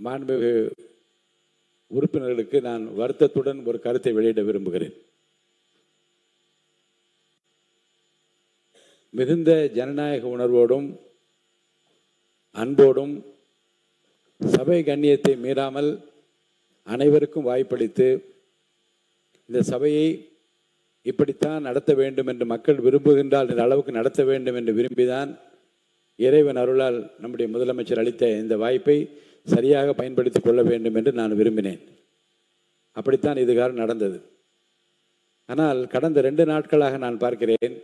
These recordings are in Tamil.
மாண்புமிகு உறுப்பினர்களுக்கு நான் வருத்தத்துடன் ஒரு கருத்தை வெளியிட விரும்புகிறேன். மிகுந்த ஜனநாயக உணர்வோடும் அன்போடும் சபை கண்ணியத்தை மீறாமல் அனைவருக்கும் வாய்ப்பளித்து இந்த சபையை இப்படித்தான் நடத்த வேண்டும் என்று மக்கள் விரும்புகின்றால் இந்த அளவுக்கு நடத்த வேண்டும் என்று விரும்பிதான் இறைவன் அருளால் நம்முடைய முதலமைச்சர் அளித்த இந்த வாய்ப்பை சரியாக பயன்படுத்திக் கொள்ள வேண்டும் என்று நான் விரும்பினேன். அப்படித்தான் இதுகாரம் நடந்தது. ஆனால் கடந்த 2 நாட்களாக நான் பார்க்கிறேன்,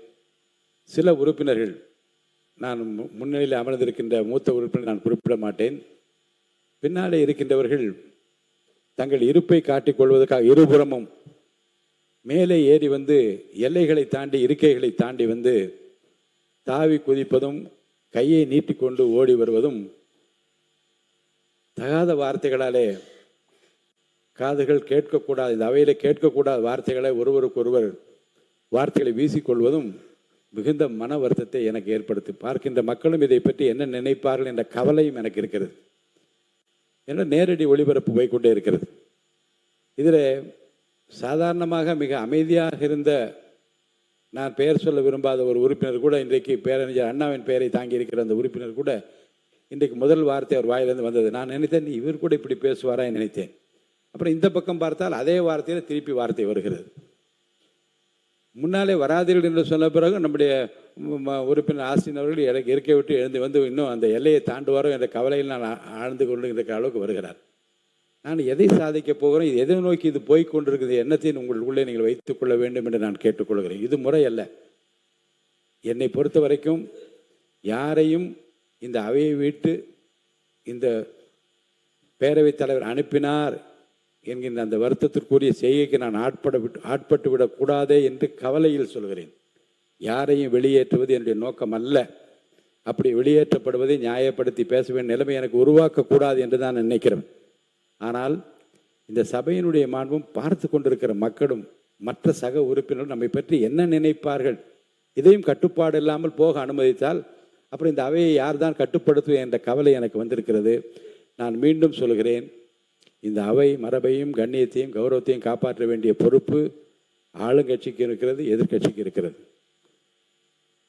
சில உறுப்பினர்கள், நான் முன்னிலையில் அமர்ந்திருக்கின்ற மூத்த உறுப்பினர் நான் குறிப்பிட மாட்டேன், பின்னாலே இருக்கின்றவர்கள் தங்கள் இருப்பை காட்டிக் கொள்வதற்காக இருபுறமும் மேலே ஏறி வந்து எல்லைகளை தாண்டி இருக்கைகளை தாண்டி வந்து தாவி குதிப்பதும் கையை நீட்டிக்கொண்டு ஓடி வருவதும் தகாத வார்த்தைகளாலே காதுகள் கேட்கக்கூடாது, இந்த அவையில் கேட்கக்கூடாத வார்த்தைகளை ஒருவருக்கொருவர் வார்த்தைகளை வீசிக்கொள்வதும் மிகுந்த மன வருத்தத்தை எனக்கு ஏற்படுத்தி பார்க்கின்ற மக்களும் இதை பற்றி என்ன நினைப்பார்கள் என்ற கவலையும் எனக்கு இருக்கிறது. ஏன்னா நேரடி ஒளிபரப்பு போய்கொண்டே இருக்கிறது. இதில் சாதாரணமாக மிக அமைதியாக இருந்த, நான் பெயர் சொல்ல விரும்பாத ஒரு உறுப்பினர் கூட, இன்றைக்கு பேரறிஞர் அண்ணாவின் பெயரை தாங்கி இருக்கிற அந்த உறுப்பினர் கூட இன்றைக்கு முதல் வார்த்தை அவர் வாயிலிருந்து வந்தது. நான் நினைத்தேன் இவர் கூட இப்படி பேசுவாரா நினைத்தேன். அப்புறம் இந்த பக்கம் பார்த்தால் அதே வார்த்தையில் திருப்பி வார்த்தை வருகிறது. முன்னாலே வராதீர்கள் என்று சொன்ன பிறகு நம்முடைய உறுப்பினர் ஆஸ்டின் அவர்கள் எனக்கு இருக்கை விட்டு எழுந்து வந்து இன்னும் அந்த எல்லையை தாண்டுவாரோ என்ற கவலையில் நான் ஆழ்ந்து கொண்டிருக்கிற அளவுக்கு வருகிறார். நான் எதை சாதிக்கப் போகிறேன், எதை நோக்கி இது போய்கொண்டிருக்கிறது, எண்ணத்தையும் உங்களுக்குள்ளே நீங்கள் வைத்துக் கொள்ள வேண்டும் என்று நான் கேட்டுக்கொள்கிறேன். இது முறை அல்ல. என்னை பொறுத்த வரைக்கும் யாரையும் இந்த அவையை விட்டு இந்த பேரவைத் தலைவர் அனுப்பினார் என்கின்ற அந்த வருத்தத்திற்குரிய செய்கைக்கு நான் ஆட்பட்டு விடக்கூடாதே என்று கவலையில் சொல்கிறேன். யாரையும் வெளியேற்றுவது என்னுடைய நோக்கம் அல்ல. அப்படி வெளியேற்றப்படுவதை நியாயப்படுத்தி பேச வேண்டிய நிலைமை எனக்கு உருவாக்கக்கூடாது என்று தான் நினைக்கிறேன். ஆனால் இந்த சபையினுடைய மாண்பும் பார்த்து கொண்டிருக்கிற மக்களும் மற்ற சக உறுப்பினர்கள் நம்மை பற்றி என்ன நினைப்பார்கள், இதையும் கட்டுப்பாடு இல்லாமல் போக அனுமதித்தால் அப்புறம் இந்த அவையை யார் தான் கட்டுப்படுத்துவது என்ற கவலை எனக்கு வந்திருக்கிறது. நான் மீண்டும் சொல்கிறேன், இந்த அவை மரபையும் கண்ணியத்தையும் கௌரவத்தையும் காப்பாற்ற வேண்டிய பொறுப்பு ஆளுங்கட்சிக்கு இருக்கிறது, எதிர்கட்சிக்கு இருக்கிறது.